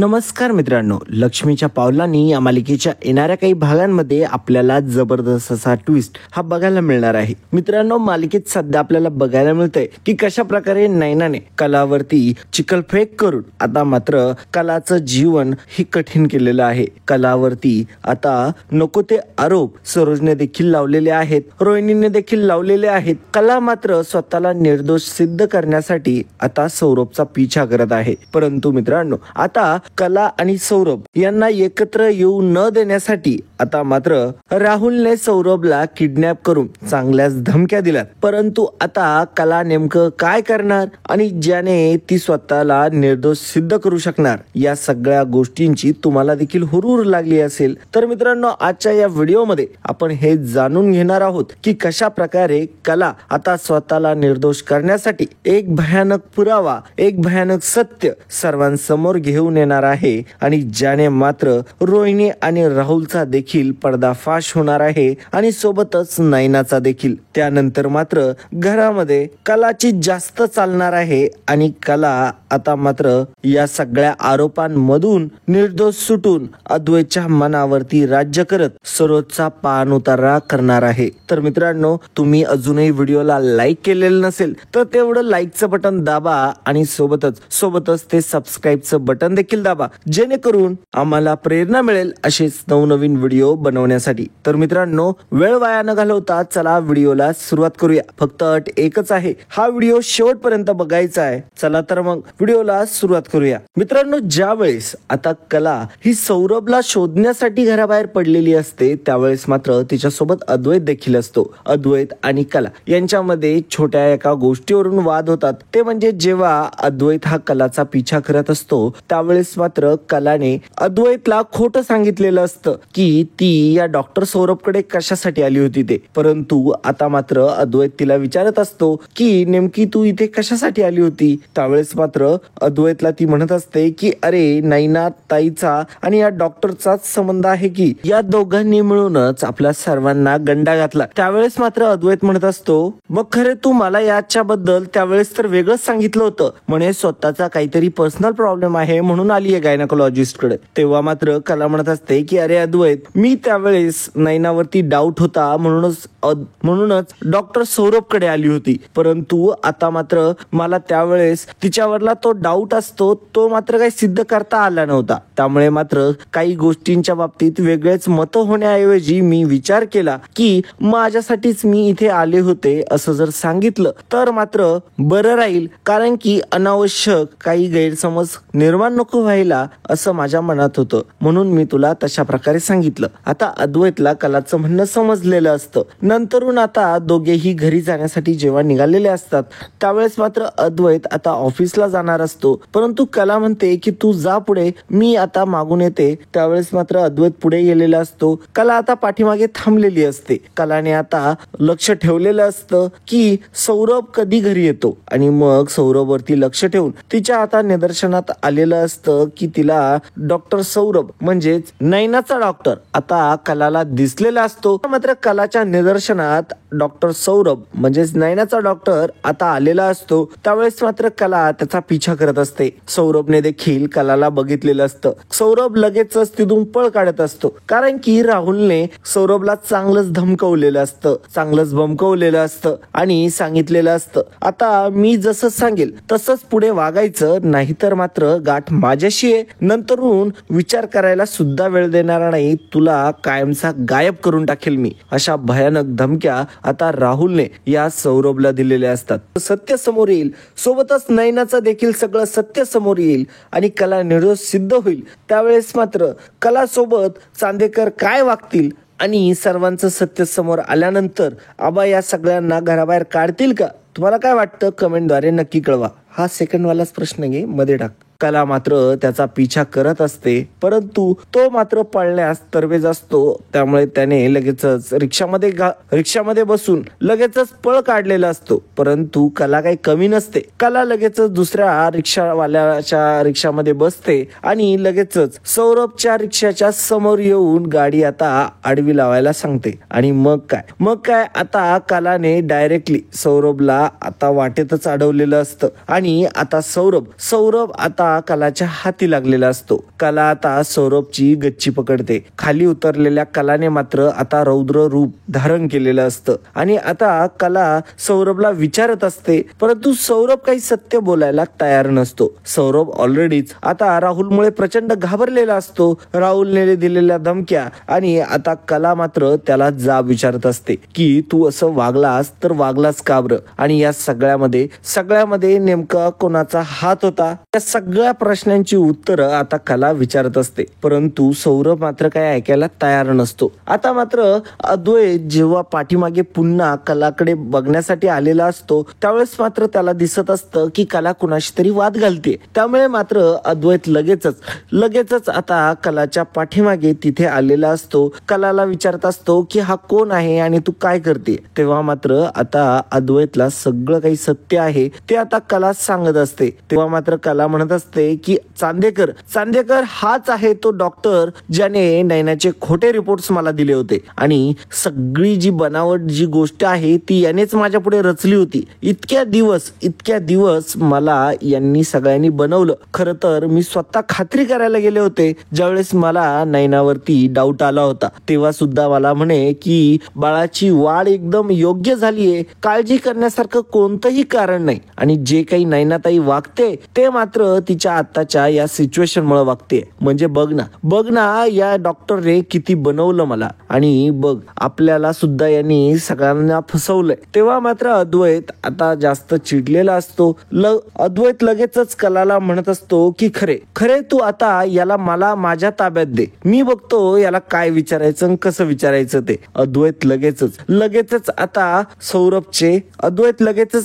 नमस्कार मित्रांनो, लक्ष्मीच्या पावलांनी या मालिकेच्या येणाऱ्या काही भागांमध्ये आपल्याला जबरदस्त असा ट्विस्ट हा बघायला मिळणार आहे. मित्रांनो, मालिकेत सध्या आपल्याला बघायला मिळतंय की कशा प्रकारे नैनाने कलावरती चिखलफेक करून आता मात्र कलाचं जीवन ही कठीण केलेलं आहे. कलावरती आता नको ते आरोप सरोजने देखील लावलेले आहेत, रोहिणीने देखील लावलेले आहेत. कला मात्र स्वतःला निर्दोष सिद्ध करण्यासाठी आता सौरभचा पिछा करत आहे. परंतु मित्रांनो, आता कला आणि सौरभ यांना एकत्र येऊ न देण्यासाठी आता मात्र राहुलने सौरभला किडनॅप करून चांगल्याच धमक्या दिल्यात. परंतु आता कला नेमकं काय करणार आणि ज्याने ती स्वतःला निर्दोष सिद्ध करू शकणार, या सगळ्या गोष्टींची तुम्हाला देखील हुरूर लागली असेल तर मित्रांनो, आजच्या या व्हिडिओमध्ये आपण हे जाणून घेणार आहोत की कशा प्रकारे कला आता स्वतःला निर्दोष करण्यासाठी एक भयानक पुरावा, एक भयानक सत्य सर्वांसमोर घेऊन येणार आहे आणि ज्याने मात्र रोहिणी आणि राहुलचा देखील पर्दाफाश होणार आहे आणि सोबतच नैनाचा देखील. त्यानंतर मात्र घरामध्ये कलाची जास्त चालणार आहे आणि कला आता मात्र या सगळ्या आरोपांमधून निर्दोष सुटून अद्वैतच्या मनावरती राज्य करत सरोजचा पान उतारा करणार आहे. तर मित्रांनो, तुम्ही अजूनही व्हिडिओला लाईक केलेलं नसेल तर तेवढं लाईकचं बटन दाबा आणि सोबतच ते सबस्क्राईबचं बटन देखील दाबा, जेणेकरून आम्हाला प्रेरणा मिळेल असेच नवनवीन व्हिडिओ बनवण्यासाठी. तर मित्रांनो, वेळ वाया न घालवता चला व्हिडिओला सुरुवात करूया. फक्त अट एकच आहे, हा व्हिडिओ शेवटपर्यंत बघायचा आहे. चला तर मग व्हिडिओला सुरुवात करूया. मित्रांनो, ज्या वेळेस आता कला ही सौरभला शोधण्यासाठी घराबाहेर पडलेली असते त्यावेळेस मात्र तिच्यासोबत अद्वैत देखील असतो. अद्वैत आणि कला यांच्यामध्ये छोट्या एका गोष्टीवरून वाद होतात. ते म्हणजे जेव्हा अद्वैत हा कलाचा पिछा करत असतो त्यावेळेस मात्र कलाने अद्वैतला खोटं सांगितलेलं असतं की ती या डॉक्टर सौरभकडे कशासाठी आली होती ते. परंतु आता मात्र अद्वैत तिला विचारत असतो की नेमकी तू इथे कशासाठी आली होती. त्यावेळेस मात्र अद्वैतला ती म्हणत असते की अरे, नैना ताईचा आणि या डॉक्टरचाच संबंध आहे की या दोघांनी मिळूनच आपल्या सर्वांना गंडा घातला. त्यावेळेस मात्र अद्वैत म्हणत असतो, मग खरे तू मला याच्याबद्दल त्यावेळेस तर वेगळंच सांगितलं होतं, म्हणे स्वतःचा काहीतरी पर्सनल प्रॉब्लेम आहे म्हणून आली आहे गायनेकोलॉजिस्ट कडे. तेव्हा मात्र कला म्हणत असते की अरे अद्वैत, मी त्यावेळेस नैनावरती डाऊट होता म्हणूनच डॉक्टर सौरभ कडे आली होती. परंतु आता मात्र मला त्यावेळेस तिच्यावरला तो डाऊट असतो तो मात्र काही सिद्ध करता आला नव्हता. त्यामुळे मात्र काही गोष्टींच्या बाबतीत वेगळेच मत होण्याऐवजी मी विचार केला की माझ्यासाठीच मी इथे आले होते असं जर सांगितलं तर मात्र बरं राहील, कारण की अनावश्यक काही गैरसमज निर्माण नको व्हायला असं माझ्या मनात होतं, म्हणून मी तुला तशा प्रकारे सांगितलं. आता अद्वैतला कलाचं म्हणणं समजलेलं असतं. नंतरून आता दोघेही घरी जाण्यासाठी जेव्हा निघालेले असतात त्यावेळेस मात्र अद्वैत आता ऑफिसला जाणार असतो. परंतु कला म्हणते की तू जा पुढे, मी आता मागून येते. त्यावेळेस मात्र अद्वैत पुढे गेलेला असतो. कला आता पाठीमागे थांबलेली असते. कलाने आता लक्ष ठेवलेलं असतं की सौरभ कधी घरी येतो आणि मग सौरभवरती लक्ष ठेवून तिच्या आता निदर्शनात आलेलं असतं की तिला डॉक्टर सौरभ म्हणजेच नैनाचा डॉक्टर आता कलाला दिसलेला असतो. मात्र कलाच्या निदर्शनात डॉक्टर सौरभ म्हणजेच नैनाचा डॉक्टर आता आलेला असतो. त्यावेळेस मात्र कला त्याचा पिछा करत असते. सौरभने देखील कलाला बघितलेलं असतं. सौरभ लगेचच तिथून पळ काढत असतो, कारण की राहुलने सौरभला चांगलंच धमकवलेलं असतं, चांगलंच बमकवलेलं असतं आणि सांगितलेलं असतं आता मी जसं सांगेल तसंच पुढे वागायचं, नाहीतर मात्र गाठ माझ्याशी आहे. नंतरून विचार करायला सुद्धा वेळ देणार नाही, तुला कायमचा गायब करून टाकेल मी. अशा भयानक धमक्या आता राहुलने या सौरभला दिलेल्या असतात. सत्य समोर येईल, सोबतच नैनाचं देखील सगळं सत्य समोर येईल आणि कला निर्दोष सिद्ध होईल. त्यावेळेस मात्र कला सोबत चांदेकर काय वागतील आणि सर्वांचं सत्य समोर आल्यानंतर आबा या सगळ्यांना घराबाहेर काढतील का? तुम्हाला काय वाटतं कमेंटद्वारे नक्की कळवा. हा सेकंडवालाच प्रश्न घे मध्ये टाक. कला मात्र त्याचा पिछा करत असते, परंतु तो मात्र पळण्यास तरबेज असतो. त्यामुळे त्याने लगेचच रिक्षामध्ये बसून लगेचच पळ काढलेला असतो. परंतु कला काही कमी नसते. कला लगेचच दुसऱ्या रिक्षावाल्याच्या रिक्षामध्ये बसते आणि लगेचच सौरभच्या रिक्षाच्या समोर येऊन गाडी आता आडवी लावायला सांगते. आणि मग काय आता कलाने डायरेक्टली सौरभला आता वाटेतच अडवलेलं असतं आणि आता सौरभ आता आता कलाच्या हाती लागलेला असतो. कला आता सौरभची गच्ची पकडते. खाली उतरलेल्या कलाने मात्र आता रौद्र रूप धारण केलेलं असतं आणि आता कला सौरभला विचारत असते, परंतु सौरभ काही सत्य बोलायला तयार नसतो. सौरभ ऑलरेडीच आता राहुलमुळे प्रचंड घाबरलेला असतो. राहुलने दिलेल्या धमक्या आणि आता कला मात्र त्याला जाब विचारत असते की तू असं वागलास तर वागलास का बरं, आणि या सगळ्यामध्ये नेमका कोणाचा हात होता, या सगळ्या प्रश्नांची उत्तरं आता कला विचारत असते. परंतु सौरभ मात्र काय ऐकायला तयार नसतो. आता मात्र अद्वैत जेव्हा पाठीमागे पुन्हा कलाकडे बघण्यासाठी आलेला असतो त्यावेळेस मात्र त्याला दिसत असतं की कला कुणाशी तरी वाद घालते. त्यामुळे मात्र अद्वैत लगेचच आता कलाच्या पाठीमागे तिथे आलेला असतो. कलाला विचारत असतो की हा कोण आहे आणि तू काय करते. तेव्हा मात्र आता अद्वैतला सगळं काही सत्य आहे ते आता कला सांगत असते. तेव्हा मात्र कला म्हणत असते की चांदेकर हाच आहे तो डॉक्टर ज्याने नैनाचे खोटे रिपोर्ट्स मला दिले होते आणि सगळी जी बनावट जी गोष्ट आहे ती यानेच माझ्या पुढे रचली होती. इतक्या दिवस मला यांनी सगळ्यांनी बनवलं. खरं तर मी स्वतः खात्री करायला गेले होते. ज्यावेळेस मला नैनावरती डाऊट आला होता तेव्हा सुद्धा मला म्हणे की बाळाची वाढ एकदम योग्य झालीये, काळजी करण्यासारखं कोणतंही कारण नाही, आणि जे काही नैनाताई वागते ते मात्र तिच्या आत्ताच्या या सिच्युएशन मुळे वागते. म्हणजे बघ ना या डॉक्टरने किती बनवलं मला, आणि बघ आपल्याला सुद्धा यांनी सगळ्यांना फसवलंय. तेव्हा मात्र अद्वैत आता जास्त चिडलेला असतो. अद्वैत लगेचच कलाला म्हणत असतो की खरे तू आता याला मला माझ्या ताब्यात दे, मी बघतो याला काय विचारायचं आणि कसं विचारायचं ते. अद्वैत लगेचच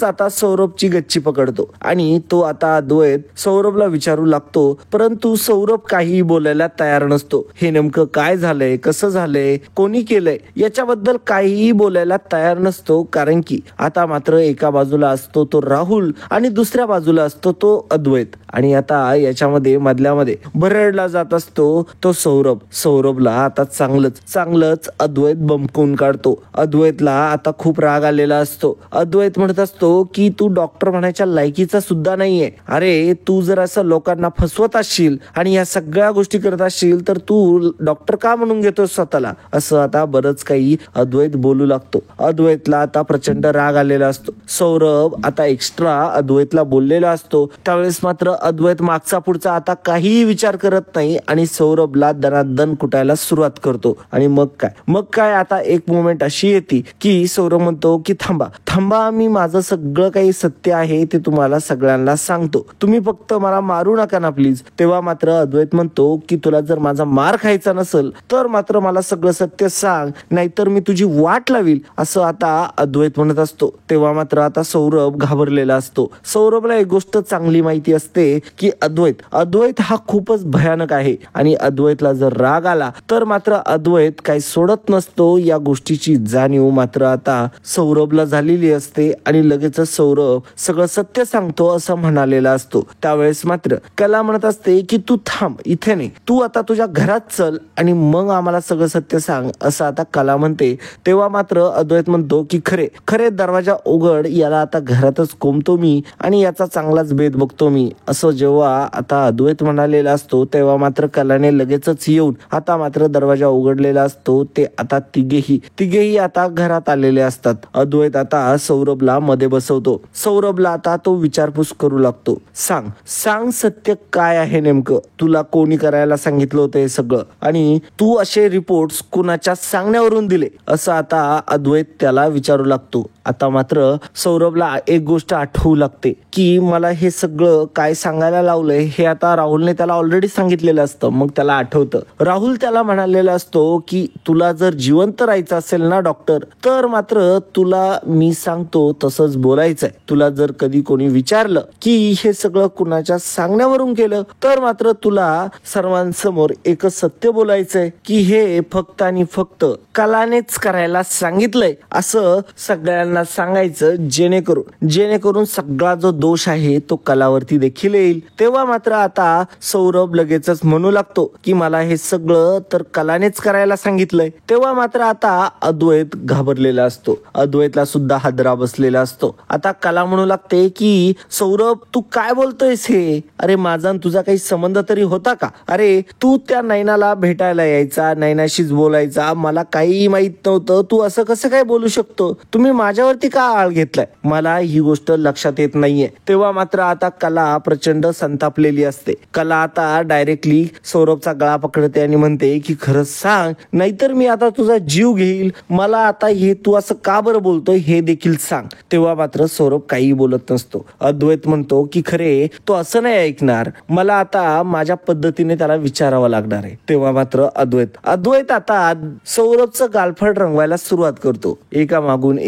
आता सौरभची गच्ची पकडतो आणि तो आता अद्वैत सौरभला विचारू लागतो. परंतु सौरभ काही बोलायला तयार नसतो. हे नेमकं काय झालंय, कसं झालंय, कोणी केलंय याच्याबद्दल काहीही बोलायला तयार नसतो. कारण की आता मात्र एका बाजूला असतो तो राहुल आणि दुसऱ्या बाजूला असतो तो अद्वैत, आणि आता याच्यामध्ये मधल्यामध्ये भरडला जात असतो तो सौरभला आता चांगलंच अद्वैत बंकून काढतो. अद्वैतला आता खूप राग आलेला असतो. अद्वैत म्हणत असतो की तू डॉक्टर म्हणायच्या लायकीचा सुद्धा नाहीये. अरे तू जर असं लोकांना फसवत असशील आणि या सगळ्या गोष्टी करत असशील तर तू डॉक्टर का म्हणून घेतो स्वतःला, असं आता बरंच काही अद्वैत बोलू लागतो. अद्वैतला आता प्रचंड राग आलेला असतो. सौरभ आता एक्स्ट्रा अद्वैतला बोललेला असतो. त्यावेळेस मात्र अद्वैत मागचा पुढचा आता काहीही विचार करत नाही आणि सौरभला दणादण कुटायला सुरुवात करतो. आणि मग काय आता एक मोमेंट अशी येते की सौरभ म्हणतो की थांबा मी माझं सगळं काही सत्य आहे ते तुम्हाला सगळ्यांना सांगतो, तुम्ही फक्त मला मारू नका ना प्लीज. तेव्हा मात्र अद्वैत म्हणतो की तुला जर माझा मार खायचा नसेल तर मात्र मला सगळं सत्य सांग, नाहीतर मी तुझी वाट लावील, असं आता अद्वैत म्हणत असतो. तेव्हा मात्र आता सौरभ घाबरलेला असतो. सौरभला एक गोष्ट चांगली माहिती असते की अद्वैत हा खूपच भयानक आहे आणि अद्वैतला जर राग आला तर मात्र अद्वैत काही सोडत नसतो. या गोष्टीची जाणीव मात्र आता सौरभला झालेली असते आणि लगेचच सौरभ सगळं सत्य सांगतो असं म्हणालेला असतो. त्यावेळेस मात्र कला म्हणत असते की तू थांब इथे नाही, तू आता तुझ्या घरात चल आणि मग आम्हाला सगळं सत्य सांग, असं आता कला म्हणते. तेव्हा मात्र अद्वैत म्हणतो की खरे दरवाजा उघड, याला आता घरातच कोंबतो मी आणि याचा चांगलाच भेद बघतो मी, असं जेव्हा आता अद्वैत म्हणालेला असतो तेव्हा मात्र कलाने लगेचच येऊन आता मात्र दरवाजा उघडलेला असतो. ते आता तिघेही आता घरात आलेले असतात. अद्वैत आता सौरभला मध्ये बसवतो. सौरभला आता तो विचारपूस करू लागतो. सांग सत्य काय आहे नेमकं, तुला कोणी करायला सांगितलं होतं हे सगळं आणि तू असे रिपोर्ट्स कुणाच्या सांगण्यावरून दिले, असं आता अद्वैत त्याला विचारू लागतो. आता मात्र सौरभला एक गोष्ट आठवू लागते की मला हे सगळं काय सांगायला लावलंय हे आता राहुलने त्याला ऑलरेडी सांगितलेलं असतं. मग त्याला आठवतं राहुल त्याला म्हणालेला असतो की तुला जर जिवंत राहायचं असेल ना डॉक्टर, तर मात्र तुला मी सांगतो तसंच बोलायचंय. तुला जर कधी कोणी विचारलं की हे सगळं कुणाच्या सांगण्यावरून केलं तर मात्र तुला सर्वांसमोर एकच सत्य बोलायचंय की हे फक्त आणि फक्त कलानेच करायला सांगितलंय, असं सगळ्यांना सांगायचं जेणेकरून सगळा जो दोष आहे तो कलावरती देखील येईल. तेव्हा मात्र आता सौरभ लगेचच म्हणू लागतो की मला हे सगळं तर कलानेच करायला सांगितलंय. तेव्हा मात्र आता अद्वैत घाबरलेला असतो. अद्वैतला सुद्धा हादरा बसलेला असतो. आता कला म्हणू लागते की सौरभ तू काय बोलतोयस हे, अरे माझा आणि तुझा काही संबंध तरी होता का? अरे तू त्या नैनाला भेटायला यायचा, नैनाशीच बोलायचा, मला काही माहित नव्हतं, तू असं कसं काय बोलू शकतो? तुम्ही माझ्यावरती का आळ घेतलाय? मला ही गोष्ट लक्षात येत नाहीये. तेव्हा मात्र आता कला प्रचंड संतापलेली असते. कला आता डायरेक्टली सौरभचा गळा पकडते आणि म्हणते की खरंच सांग, नाहीतर मी आता तुझा जीव घेईल. मला आता हे तू असं का बरं बोलतोय हे देखील सांग. तेव्हा मात्र सौरभ काही बोलत नसतो. अद्वैत म्हणतो की खरे तो असं नाही ऐकणार, मला आता माझ्या पद्धतीने त्याला विचारावं लागणार आहे. तेव्हा मात्र अद्वैत आता सौरभचं गालफड रंगवायला सुरुवात करतो. एका मागून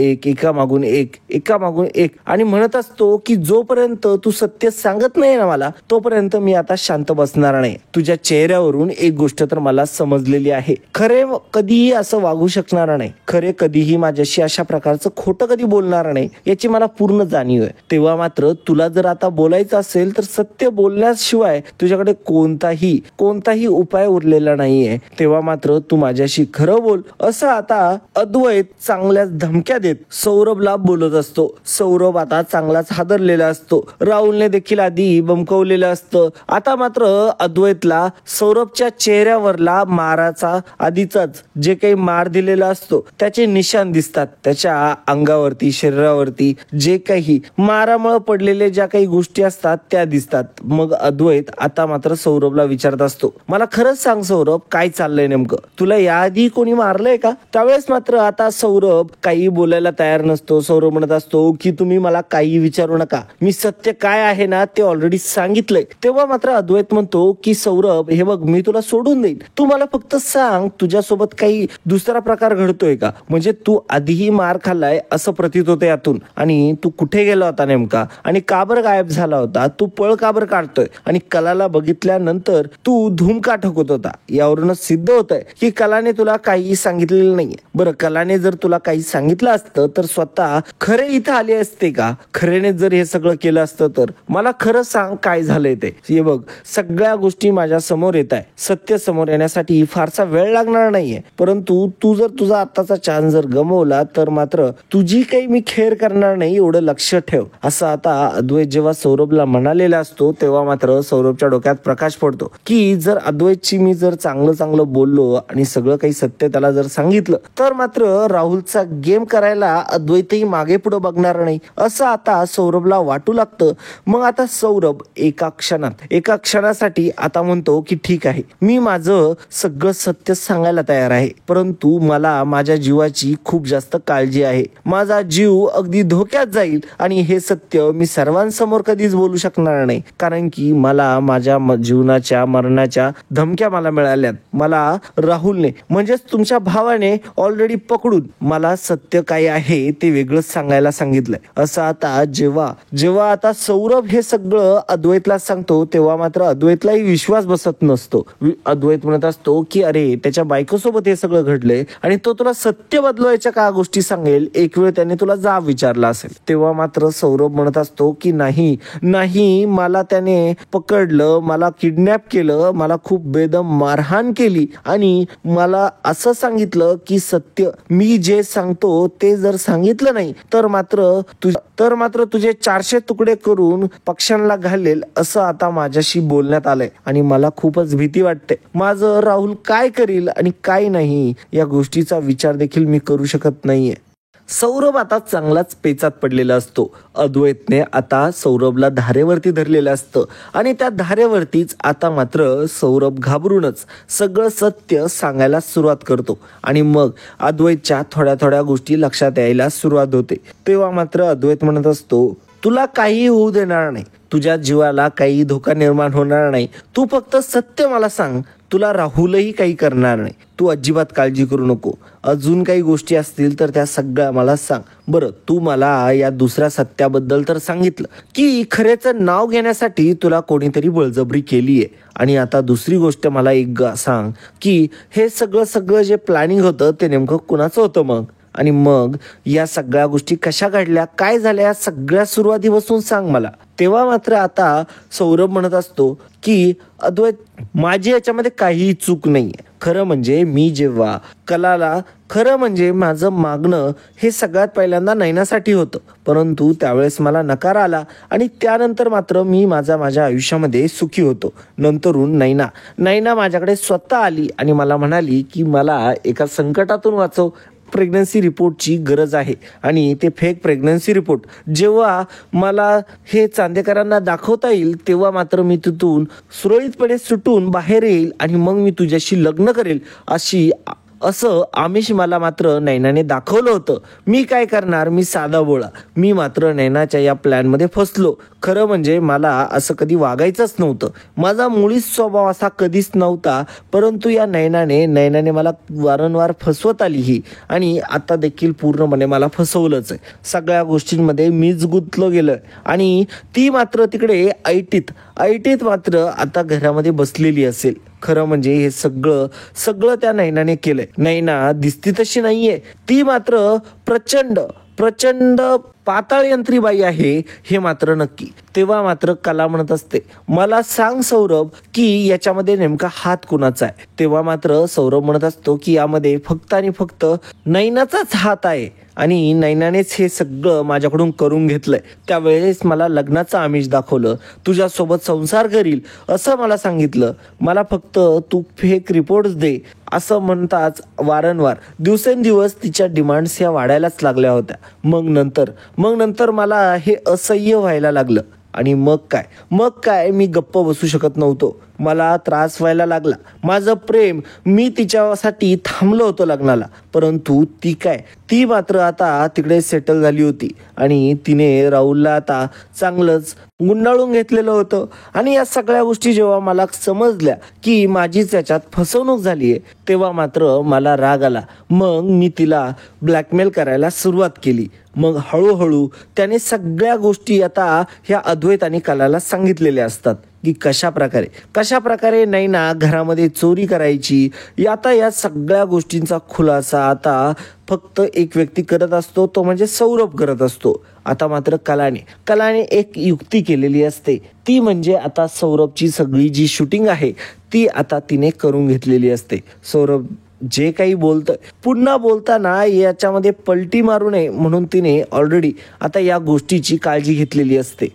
एक आणि म्हणत असतो की जोपर्यंत तू सत्य सांगत नाही ना मला, तोपर्यंत मी आता शांत बसणार नाही. तुझ्या चेहऱ्यावरून एक गोष्ट तर मला समजलेली आहे, खरे कधीही असं वागू शकणार नाही, खरे कधीही माझ्याशी अशा प्रकारचं खोटं कधी बोलणार नाही, याची मला पूर्ण जाणीव आहे. तेव्हा मात्र तुला जर आता बोलायचं असेल तर सत्य बोलण्याशिवाय तुझ्याकडे कोणताही उपाय उरलेला नाहीये. तेव्हा मात्र तू माझ्याशी खरं बोल, असं आता अद्वैत चांगल्याच धमक्या देत सौरभला बोलत असतो. सौरभ आता चांगलाच हादरलेला असतो. राहुलने देखील आधी बमकवलेलं असतं. आता मात्र अद्वैतला सौरभच्या चेहऱ्यावरला माराचा आधीचाच जे काही मार दिलेला असतो त्याचे निशाण दिसतात. त्याच्या अंगावरती, शरीरावरती जे काही मारामुळे पडलेले ज्या काही गोष्टी असतात त्या दिसतात. मग अद्वैत आता मात्र सौरभला विचारत असतो, मला खरंच सांग सौरभ, काय चाललंय नेमकं? तुला याआधी कोणी मारलंय का? त्यावेळेस मात्र आता सौरभ काही बोलायला तयार नसतो. सौरभ म्हणत असतो की तुम्ही मला काही विचारू नका, मी सत्य काय आहे ना ते ऑलरेडी सांगितलंय. तेव्हा मात्र अद्वैत म्हणतो की सौरभ, हे बघ, मी तुला सोडून देईन, तू मला फक्त सांग तुझ्यासोबत काही दुसरा प्रकार घडतोय का? म्हणजे तू आधीही मार खाल्लाय असं प्रतीत होतं यातून, आणि तू कुठे गेला होता नेमका आणि का बरं गायब झाला होता? तू पळ का बरं काढतोय आणि कलाला बघितल्यानंतर तू धूम का ठोकत होता? यावरूनच सिद्ध होतंय की कलाने तुला काही सांगितलेलं नाहीये. बरं, कलाने जर तुला काही सांगितलं असतं तर स्वतः खरे इथं आले असते का? खरेने जर हे सगळं केलं असतं तर मला खरं सांग काय झालंय ते. हे बघ, सगळ्या गोष्टी माझ्या समोर येत आहे. सत्य समोर येण्यासाठी फारसा वेळ लागणार नाहीये, परंतु तू जर तुझा आत्ताचा चान्स जर गमवला तर मात्र तुझी काही मी खेर करणार नाही, एवढं लक्ष ठेव. असं आता अद्वैत जेव्हा सौरभला म्हणालेला असतो तेव्हा मात्र सौरभच्या डोक्यात प्रकाश पडतो की जर अद्वैतची मी जर चांगलं बोललो आणि सगळं काही सत्य त्याला जर सांगितलं तर मात्र राहुलचा गेम करायला अद्वैतही मागे पुढे बघणार नाही, असं आता सौरभला वाटू लागतं. मग आता सौरभ एका क्षणासाठी आता म्हणतो की ठीक आहे, मी माझं सगळं सत्य सांगायला तयार आहे, परंतु मला माझ्या जीवाची खूप जास्त काळजी आहे. माझा जीव अगदी धोक्यात जाईल आणि हे सत्य मी सर्वांसमोर कधीच बोलू शकणार नाही, कारण की मला माझ्या जीवनाच्या मरणाच्या धमक्या मला मिळाल्यात. मला राहुलने म्हणजेच तुमच्या भावाने ऑलरेडी पकडून मला सत्य काय आहे ते वेगळंच सांगायला सांगितलंय. असं आता जेव्हा आता सौरभ हे सगळं अद्वैतला सांगतो तेव्हा मात्र अद्वैतलाही विश्वास बसत नसतो. अद्वैत म्हणत असतो की अरे त्याच्या बायकोसोबत हे सगळं घडलंय आणि तो तुला सत्य बदलवायच्या का गोष्टी सांगेल, एक वेळ त्याने तुला जाब विचारला असेल. तेव्हा मात्र सौरभ म्हणत असतो की नाही, मला त्याने पकडलं, मला किडनॅप केलं, मला खूप बेदम मारहाण केली आणि मला असं सांगितलं की सत्य मी जे सांगतो ते जर सांगितलं नाही तर मात्र तुझे 400 तुकडे करून पक्ष्यांना घालेल, असं आता माझ्याशी बोलण्यात आलंय आणि मला खूपच भीती वाटते. माझं राहुल काय करील आणि काय नाही या गोष्टीचा विचार देखील मी करू शकत नाहीये. सौरभ आता चांगलाच पेचात पडलेला असतो. अद्वैतने आता सौरभला धारेवरती धरलेलं असतं आणि त्या धारेवरतीच आता मात्र सौरभ घाबरूनच सगळं सत्य सांगायला सुरुवात करतो आणि मग अद्वैतच्या थोड्या गोष्टी लक्षात यायला सुरुवात होते. तेव्हा मात्र अद्वैत म्हणत असतो, तुला काही होऊ देणार नाही, तुझ्या जीवाला काही धोका निर्माण होणार नाही, तू फक्त सत्य मला सांग, तुला राहुलही काही करणार नाही, तू अजिबात काळजी करू नको. अजून काही गोष्टी असतील तर त्या सगळ्या मला सांग. बरं, तू मला या दुसऱ्या सत्याबद्दल तर सांगितलं की खरेचं नाव घेण्यासाठी तुला कोणीतरी बळजबरी केलीये, आणि आता दुसरी गोष्ट मला एक सांग की हे सगळं जे प्लॅनिंग होतं ते नेमकं कुणाचं होतं मग, आणि मग या सगळ्या गोष्टी कशा घडल्या, काय झाल्या, सगळ्या सुरुवातीपासून सांग मला. तेव्हा मात्र आता सौरभ म्हणत असतो की अद्वैत, माझी याच्यामध्ये काहीही चूक नाहीये. खरं म्हणजे मी जेव्हा कलाला खरं म्हणजे माझं मागणं हे सगळ्यात पहिल्यांदा नैनासाठी होतं, परंतु त्यावेळेस मला नकार आला आणि त्यानंतर मात्र मी माझ्या आयुष्यामध्ये सुखी होतो. नंतरून नैना माझ्याकडे स्वतः आली आणि मला म्हणाली की मला एका संकटातून वाचव. प्रेग्नन्सी रिपोर्टची गरज आहे आणि ते फेक प्रेग्नन्सी रिपोर्ट जेव्हा मला हे चांदेकरांना दाखवता येईल तेव्हा मात्र मी तिथून सुरळीतपणे सुटून बाहेर येईल आणि मग मी तुझ्याशी लग्न करेल असं आमिष मला मात्र नैनाने दाखवलं होतं. मी काय करणार, मी साधा बोळा. मी मात्र नैनाच्या या प्लॅनमध्ये फसलो. खरं म्हणजे मला असं कधी वागायचंच नव्हतं. माझा मुळीच स्वभाव असा कधीच नव्हता, परंतु या नैनाने मला वारंवार फसवत आली ही आणि आता देखील पूर्णपणे मला फसवलंच आहे. सगळ्या गोष्टींमध्ये मीच गुंतलो गेलोय आणि ती मात्र तिकडे ऐटीत मात्र आता घरामध्ये बसलेली असेल. खरं म्हणजे हे सगळं त्या नैनाने केलंय. नैना दिसती तशी नाहीये, ती मात्र प्रचंड पाताळ यंत्री बाई आहे हे मात्र नक्की. तेव्हा मात्र कला म्हणत असते, मला सांग सौरभ की याच्यामध्ये नेमका हात कुणाचा आहे. तेव्हा मात्र सौरभ म्हणत असतो की यामध्ये फक्त आणि फक्त नैनाचाच हात आहे आणि नैनानेच हे सगळं माझ्याकडून करून घेतलंय. त्यावेळेस मला लग्नाचं आमिष दाखवलं, तुझ्यासोबत संसार करील असं मला सांगितलं. मला फक्त तू फेक रिपोर्ट्स दे असं म्हणताच वारंवार दिवसेंदिवस तिच्या डिमांड्स ह्या वाढायलाच लागल्या होत्या. मग नंतर मला हे असह्य व्हायला लागलं आणि मग काय मी गप्प बसू शकत नव्हतो. मला त्रास व्हायला लागला. माझं प्रेम, मी तिच्यासाठी थांबलो होतो लग्नाला, परंतु ती मात्र आता तिकडे सेटल झाली होती आणि तिने राहुलला आता चांगलंच गुंडाळून घेतलेलं होतं. आणि या सगळ्या गोष्टी जेव्हा मला समजल्या की माझीच याच्यात फसवणूक झाली आहे, तेव्हा मात्र मला राग आला. मग मी तिला ब्लॅकमेल करायला सुरुवात केली. मग हळूहळू त्याने सगळ्या गोष्टी आता ह्या अद्वैत आणि कलाला सांगितलेल्या असतात की कशा प्रकारे नैना घरामध्ये चोरी करायची. आता या सगळ्या गोष्टींचा खुलासा आता फक्त एक व्यक्ती करत असतो, तो म्हणजे सौरभ करत असतो. आता मात्र कलाने एक युक्ती केलेली असते, ती म्हणजे आता सौरभची सगळी जी शूटिंग आहे ती आता तिने करून घेतलेली असते. सौरभ जे काही बोलतोय पुन्हा बोलताना याच्यामध्ये पलटी मारू नये म्हणून तिने ऑलरेडी आता या गोष्टीची काळजी घेतलेली असते.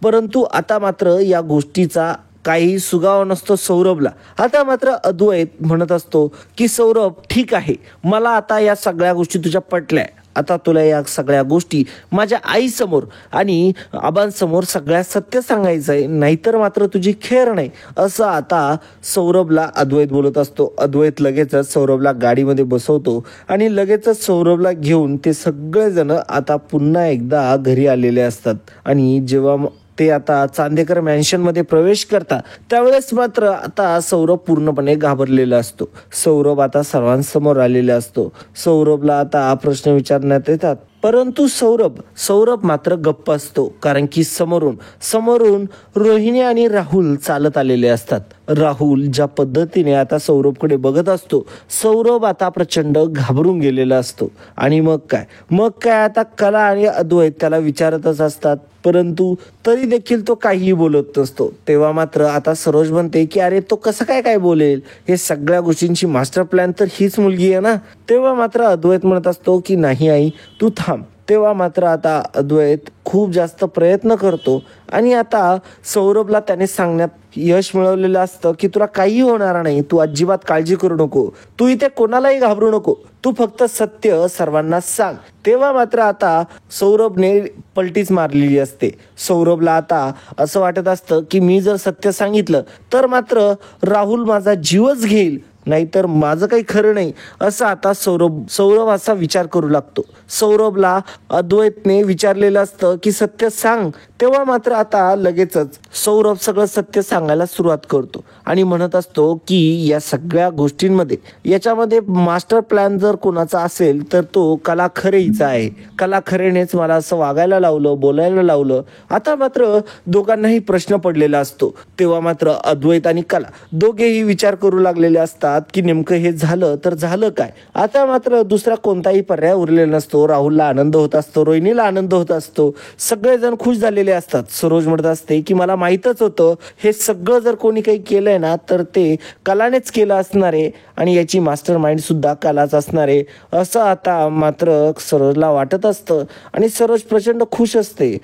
परंतु आता मात्र या गोष्टीचा काही सुगाव नसतो सौरभला. आता मात्र अद्वैत म्हणत असतो की सौरभ ठीक आहे, मला आता या सगळ्या गोष्टी तुझ्या पटल्या. आता तुला या सगळ्या गोष्टी माझ्या आईसमोर आणि आबांसमोर सगळ्या सत्य सांगायचं आहे, नाहीतर मात्र तुझी खेर नाही असं आता सौरभला अद्वैत बोलत असतो. अद्वैत लगेचच सौरभला गाडीमध्ये बसवतो आणि लगेचच सौरभला घेऊन ते सगळेजण आता पुन्हा एकदा घरी आलेले असतात. आणि जेव्हा ते आता चांदेकर मॅन्शनमध्ये प्रवेश करतात त्यावेळेस मात्र आता सौरभ पूर्णपणे घाबरलेला असतो. सौरभ आता सर्वांसमोर आलेला असतो. सौरभला आता प्रश्न विचारण्यात येतात, परंतु सौरभ मात्र गप्प असतो, कारण की समोरून रोहिणी आणि राहुल चालत आलेले असतात. राहुल ज्या पद्धतीने आता सौरभकडे बघत असतो, सौरभ आता प्रचंड घाबरून गेलेला असतो. आणि मग काय आता कला आणि अद्वैत त्याला विचारतच असतात, परंतु तरी देखील तो काहीही बोलत नसतो. तेव्हा मात्र आता सरोज म्हणते की अरे तो कसं काय बोलेल, हे सगळ्या गोष्टींची मास्टर प्लॅन तर हीच मुलगी आहे ना. तेव्हा मात्र अद्वैत म्हणत असतो की नाही आई तू थांब. तेव्हा मात्र आता अद्वैत खूप जास्त प्रयत्न करतो आणि आता सौरभला त्याने सांगण्यात यश मिळवलेलं असतं की तुला काही होणार नाही, तू अजिबात काळजी करू नको, तू इथे कोणालाही घाबरू नको, तू फक्त सत्य सर्वांना सांग. तेव्हा मात्र आता सौरभने पलटीच मारलेली असते. सौरभला आता असं वाटत असतं की मी जर सत्य सांगितलं तर मात्र राहुल माझा जीवच घेईल, नाहीतर माझं काही खरं नाही असं आता सौरभ असा विचार करू लागतो. सौरभला अद्वैतने विचारलेलं असतं की सत्य सांग. तेव्हा मात्र आता लगेचच सौरभ सगळं सत्य सांगायला सुरुवात करतो आणि म्हणत असतो की या सगळ्या गोष्टींमध्ये याच्यामध्ये मास्टर प्लॅन जर कोणाचा असेल तर तो कला खरेचा आहे. कला खरेनेच मला असं वागायला लावलं, बोलायला लावलं. आता मात्र दोघांनाही प्रश्न पडलेला असतो. तेव्हा मात्र अद्वैत आणि कला दोघेही विचार करू लागलेले असतात की नेमकं हे झालं तर झालं काय. आता मात्र दुसरा कोणताही पर्याय उरलेला नसतो. राहुलला आनंद होत असतो, रोहिणीला आनंद होत असतो, सगळेजण खुश झालेले असतात. सरोज म्हणत असते की मला माहीतच होतं हे सगळं जर कोणी काही केलंय ना तर ते कलानेच केलं असणार आहे आणि याची मास्टर माइंड सुद्धा कलाच असणार आहे असं आता मात्र सरोजला वाटत असतं आणि सरोज प्रचंड खुश असते.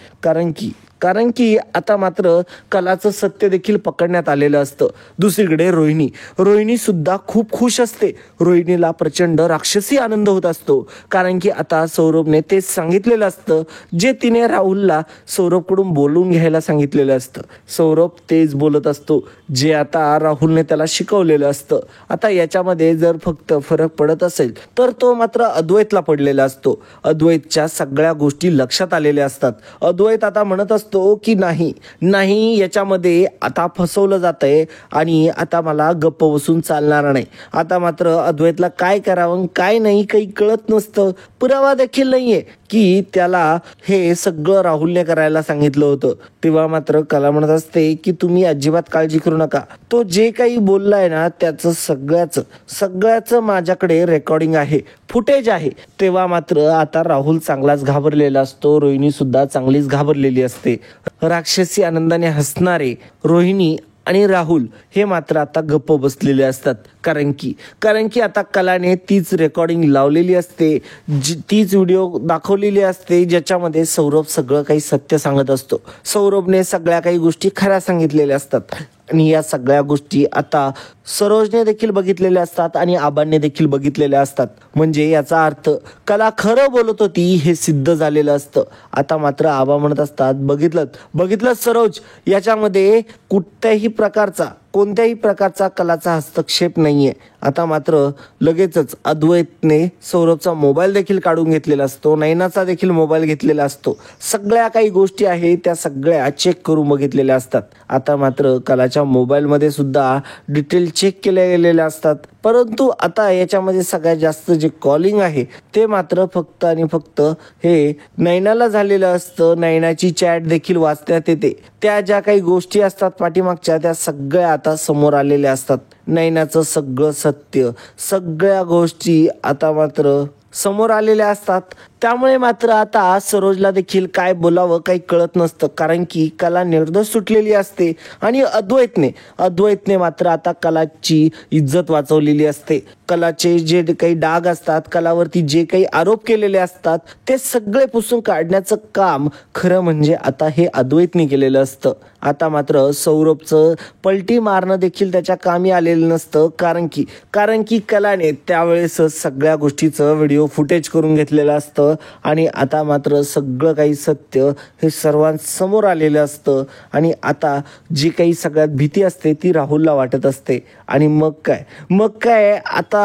कारण की आता मात्र कलाचं सत्य देखील पकडण्यात आलेलं असतं. दुसरीकडे रोहिणी सुद्धा खूप खुश असते. रोहिणीला प्रचंड राक्षसी आनंद होत असतो कारण की आता सौरभने तेच सांगितलेलं असतं जे तिने राहुलला सौरभकडून बोलून घ्यायला सांगितलेलं असतं. सौरभ तेच बोलत असतो जे आता राहुलने त्याला शिकवलेलं असतं. आता याच्यामध्ये जर फक्त फरक पडत असेल तर तो मात्र अद्वैतला पडलेला असतो. अद्वैतच्या सगळ्या गोष्टी लक्षात आलेल्या असतात. अद्वैत आता म्हणत असतो की नाही याच्यामध्ये आता फसवलं जातंय आणि आता मला गप्प बसून चालणार नाही. आता मात्र अद्वैतला काय करावं काय नाही काही कळत नसतं. पुरावा देखील नाहीये की त्याला हे सगळं राहुलने करायला सांगितलं होतं. तेव्हा मात्र कला म्हणत असते की तुम्ही अजिबात काळजी करू नका. तो जे काही बोललाय ना त्याचं सगळ्याच माझ्याकडे रेकॉर्डिंग आहे, फुटेज आहे. तेव्हा मात्र आता राहुल चांगलाच घाबरलेला असतो. रोहिणी सुद्धा चांगलीच घाबरलेली असते. राक्षसी आनंदाने हसणारे रोहिणी आणि राहुल हे मात्र आता गप्प बसलेले असतात. कारण की आता कलाने तीच रेकॉर्डिंग लावलेली असते, तीच व्हिडिओ दाखवलेली असते ज्याच्यामध्ये सौरभ सगळं काही सत्य सांगत असतो. सौरभने सगळ्या काही गोष्टी खऱ्या सांगितलेल्या असतात आणि या सगळ्या गोष्टी आता सरोजने देखील बघितलेल्या असतात आणि आबांनी देखील बघितलेल्या असतात. म्हणजे याचा अर्थ कला खरं बोलत होती हे सिद्ध झालेलं असतं. आता मात्र आबा म्हणत असतात बघितलं सरोज, याच्यामध्ये कोणत्याही प्रकारचा कलाचा हस्तक्षेप नाहीये. आता मात्र लगेचच अद्वैतने सौरभचा मोबाईल देखील काढून घेतलेला असतो, नयनाचा देखील मोबाईल घेतलेला असतो. सगळ्या काही गोष्टी आहेत त्या सगळ्या चेक करून बघितलेल्या असतात. आता मात्र कलाच्या मोबाईलमध्ये सुद्धा डिटेल चेक केल्या गेलेल्या असतात. परंतु आता याच्यामध्ये सगळ्यात जास्त जे कॉलिंग आहे ते मात्र फक्त आणि फक्त हे नयनाला झालेलं असतं. नयनाची चॅट देखील वाचण्यात येते. त्या ज्या काही गोष्टी असतात पाठीमागच्या त्या सगळ्या आता समोर आलेल्या असतात. नयनाचं सगळं सत्य, सगळ्या गोष्टी आता मात्र समोर आलेल्या असतात. त्यामुळे मात्र आता सरोजला देखील काय बोलावं काही कळत नसतं कारण की कला निर्दोष सुटलेली असते आणि अद्वैतने मात्र आता कलाची इज्जत वाचवलेली असते. कलाचे जे काही डाग असतात, कलावरती जे काही आरोप केलेले असतात ते सगळे पुसून काढण्याचं काम खरं म्हणजे आता हे अद्वैतने केलेलं असतं. आता मात्र सौरभचं पलटी मारणं देखील त्याच्या कामी आलेलं नसतं कारण की कलाने त्यावेळेसच सगळ्या गोष्टीचं व्हिडिओ फुटेज करून घेतलेलं असतं आणि आता मात्र सगळं काही सत्य हे सर्वांसमोर आलेलं असतं. आणि आता जी काही सगळ्यात भीती असते ती राहुलला वाटत असते. आणि मग काय आता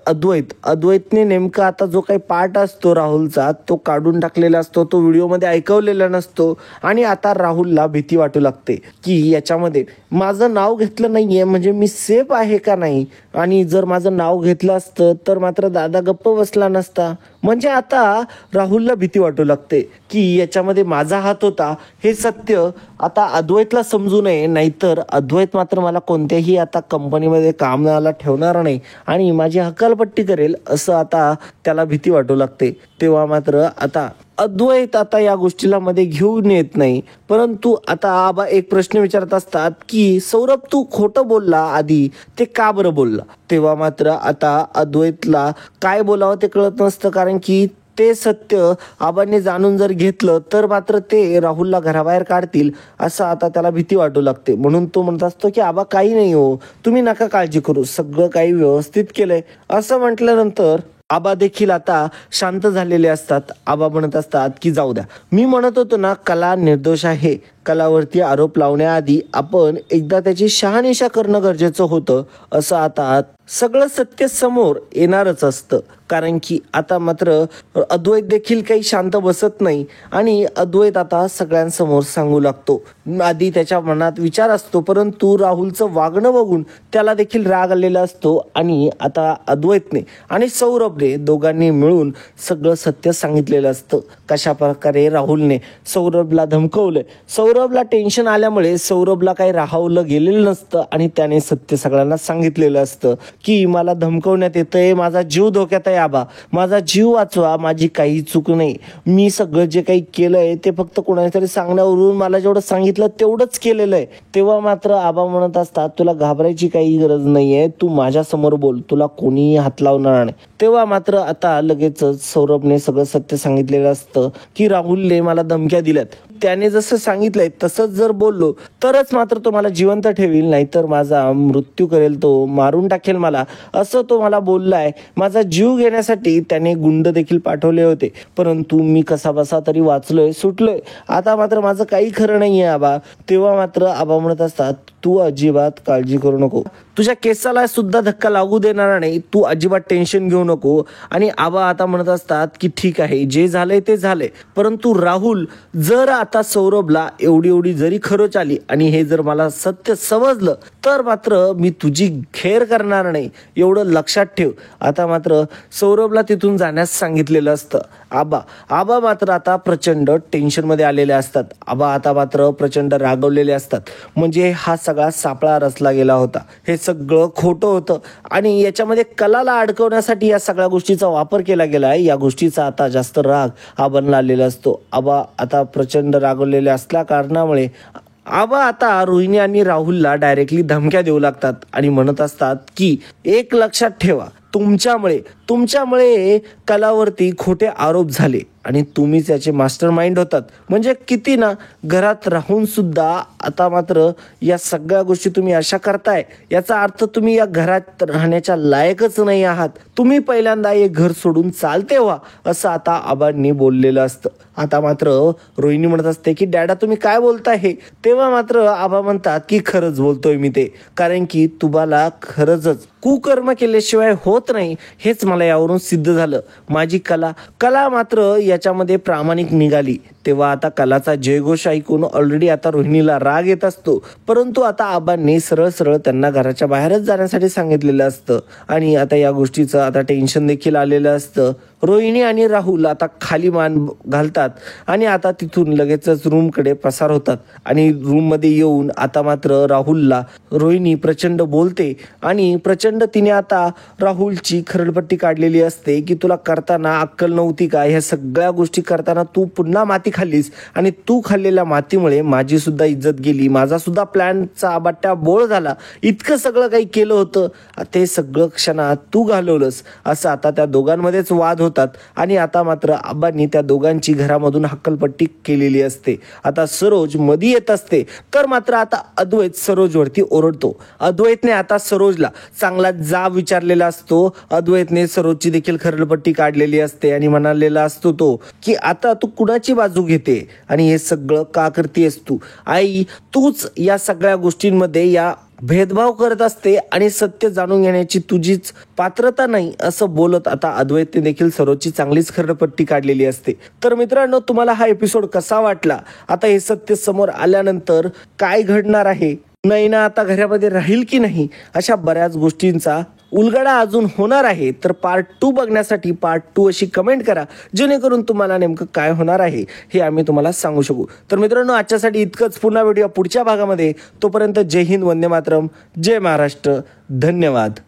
अद्वैतने नेमका आता जो काही पार्ट असतो राहुलचा तो काढून टाकलेला असतो, तो व्हिडिओमध्ये ऐकवलेला नसतो आणि आता राहुलला भीती वाटू लागते की याच्यामध्ये माझं नाव घेतलं नाहीये म्हणजे मी सेफ आहे का नाही, आणि जर माझं नाव घेतलं असतं तर मात्र दादा गप्प बसला नसता. म्हणजे आता राहुलला भीती वाटू लागते की याच्यामध्ये माझा हात होता हे सत्य आता अद्वैतला समजू नये, नाहीतर अद्वैत मात्र मला कोणत्याही आता कंपनीमध्ये कामाला ठेवणार नाही आणि माझी हकालपट्टी करेल असं आता त्याला भीती वाटू लागते. तेव्हा मात्र आता अद्वैत आता या गोष्टीला मध्ये घेऊन येत नाही. परंतु आता आबा एक प्रश्न विचारत असतात की सौरभ तू खोटं बोलला आधी, ते का बरं बोलला? तेव्हा मात्र आता अद्वैतला काय बोलावं ते कळत नसतं कारण की ते सत्य आबांनी जाणून जर घेतलं तर मात्र ते राहुलला घराबाहेर काढतील असं आता त्याला भीती वाटू लागते. म्हणून तो म्हणत असतो की आबा काही नाही हो, तुम्ही नका काळजी करू, सगळं काही व्यवस्थित केलंय. असं म्हटल्यानंतर आबा देखील आता शांत झालेले असतात. आबा म्हणत असतात की जाऊ द्या, मी म्हणत होतो ना कला निर्दोष आहे. कलावरती आरोप लावण्याआधी आपण एकदा त्याची शहानिशा करणं गरजेचं होतं. असं आता सगळं सत्य समोर येणारच असतं कारण की आता मात्र अद्वैत देखील काही शांत बसत नाही आणि अद्वैत आता सगळ्यांसमोर सांगू लागतो. आधी त्याच्या मनात विचार असतो परंतु राहुलचं वागणं बघून त्याला देखील राग आलेला असतो आणि आता अद्वैतने आणि सौरभने दोघांनी मिळून सगळं सत्य सांगितलेलं असतं. कशा प्रकारे राहुलने सौरभला धमकवलंय, सौरभला टेन्शन आल्यामुळे सौरभला काही राहवलं गेलेलं नसतं आणि त्याने सत्य सगळ्यांना सांगितलेलं असतं की मला धमकवण्यात येतंय, माझा जीव धोक्यात आहे आबा, माझा जीव वाचवा, माझी काही चूक नाही, मी सगळं जे काही केलंय ते फक्त कोणातरी सांगण्यावरून मला जेवढं सांगितलं तेवढंच केलेलं आहे. तेव्हा मात्र आबा म्हणत असतात तुला घाबरायची काही गरज नाहीये, तू माझ्या समोर बोल, तुला कोणीही हात लावणार नाही. तेव्हा मात्र आता लगेचच सौरभने सगळं सत्य सांगितलेलं असतं की राहुलने मला धमक्या दिल्यात, त्याने जसं सांगितलंय तसंच जर बोललो तरच मात्र तो मला जिवंत ठेवील, नाहीतर माझा मृत्यू करेल, तो मारून टाकेल मला, असं तो मला बोललाय. माझा जीव घेण्यासाठी त्याने गुंड देखील पाठवले होते, परंतु मी कसा बसा तरी वाचलोय, सुटलोय. आता मात्र माझं काही खरं नाहीये आबा. तेव्हा मात्र आबा म्हणत असतात तू अजिबात काळजी करू नको, तुझ्या केसाला सुद्धा धक्का लागू देणार नाही, तू अजिबात टेन्शन घेऊ नको. आणि आबा आता म्हणत असतात की ठीक आहे, जे झालंय ते झालंय, परंतु राहुल जर आता सौरभला एवढी जरी खरंच आली आणि हे जर मला सत्य समजलं तर मात्र मी तुझी खेर करणार नाही, एवढं लक्षात ठेव. आता मात्र सौरभला तिथून जाण्यास सांगितलेलं असतं. आबा मात्र आता प्रचंड टेन्शनमध्ये आलेले असतात. आबा आता मात्र प्रचंड रागवलेले असतात. म्हणजे हा सगळा सापळा रचला गेला होता, हे सगळं खोटं होतं आणि याच्यामध्ये कलाला अडकवण्यासाठी या सगळ्या गोष्टीचा वापर केला गेला आहे. या गोष्टीचा आता जास्त राग आबांना आलेला असतो. आबा आता प्रचंड रागवलेले असल्या कारणामुळे आबा आता रोहिणी आणि राहुलला डायरेक्टली धमक्या देऊ लागतात आणि म्हणत असतात की एक लक्षात ठेवा, तुमच्यामुळे कलावरती खोटे आरोप झाले आणि तुम्हीच याचे मास्टर माइंड होतात. म्हणजे किती ना, घरात राहून सुद्धा आता मात्र या सगळ्या गोष्टी तुम्ही अशा करताय, याचा अर्थ तुम्ही या घरात राहण्याच्या लायकच नाही आहात. तुम्ही पहिल्यांदा हे घर सोडून चालते व्हा, असं आता आबांनी बोललेलं असतं. आता मात्र रोहिणी म्हणत असते की डॅडा तुम्ही काय बोलताय हे. तेव्हा मात्र आबा म्हणतात की खरंच बोलतोय मी ते, कारण की तुम्हाला खरंच कुकर्म केल्याशिवाय होत नाही, हेच मला यावरून सिद्ध झालं. माझी कला मात्र याच्यामध्ये प्रामाणिक निघाली. तेव्हा आता कलाचा जयघोष ऐकून ऑलरेडी आता रोहिणीला राग येत असतो, परंतु आता आबांनी सरळ त्यांना घराच्या बाहेरच जाण्यासाठी सांगितलेलं असतं आणि आता या गोष्टीचं आता टेन्शन देखील आलेलं असतं. रोहिणी आणि राहुल आता खाली मान घालतात आणि आता तिथून लगेचच रूमकडे पसार होतात आणि रूममध्ये येऊन आता मात्र राहुलला रोहिणी प्रचंड बोलते आणि प्रचंड तिने आता राहुलची खरडपट्टी काढलेली असते की तुला करताना अक्कल नव्हती का, ह्या सगळ्या गोष्टी करताना तू पुन्हा माती खाल्लीस आणि तू खाल्लेल्या मातीमुळे माझी सुद्धा इज्जत गेली, माझा सुद्धा प्लॅनचा आबाट्या बोळ झाला, इतकं सगळं काही केलं होतं, ते सगळं क्षणात तू घालवलंस, असं आता त्या दोघांमध्येच वाद होतात. आणि आता मात्र आबांनी त्या दोघांची घरामधून हक्कलपट्टी केलेली असते. आता सरोज मध्ये येत असते तर मात्र आता अद्वैत सरोजवरती ओरडतो. अद्वैतने आता सरोजला चांगला जाब विचारलेला असतो. अद्वैतने सरोजची देखील खरडपट्टी काढलेली असते आणि म्हणालेला असतो तो की आता तू कुणाची बाजू घेते आणि हे सगळं का करतेस तू, आई तूच या सगळ्या गोष्टींमध्ये या भेदभाव करत असते आणि सत्य जाणून घेण्याची तुझीच पात्रता नाही, असं बोलत आता अद्वैतने देखील सरोजची चांगलीच खरडपट्टी काढलेली असते. तर मित्रांनो, तुम्हाला हा एपिसोड कसा वाटला? आता हे सत्य समोर आल्यानंतर काय घडणार आहे? नैना आता घरामध्ये राहील की नाही, अशा बऱ्याच गोष्टींचा उलगडा अजून होणार आहे. तर पार्ट 2 बघण्यासाठी पार्ट 2 अशी कमेंट करा, जेणेकरून तुम्हाला नेमकं काय होणार आहे हे आम्ही तुम्हाला सांगू शकू. तर मित्रांनो, आजच्यासाठी इतकंच. पुन्हा भेटूया पुढच्या भागामध्ये. तोपर्यंत जय हिंद, वंदे मातरम, जय महाराष्ट्र, धन्यवाद.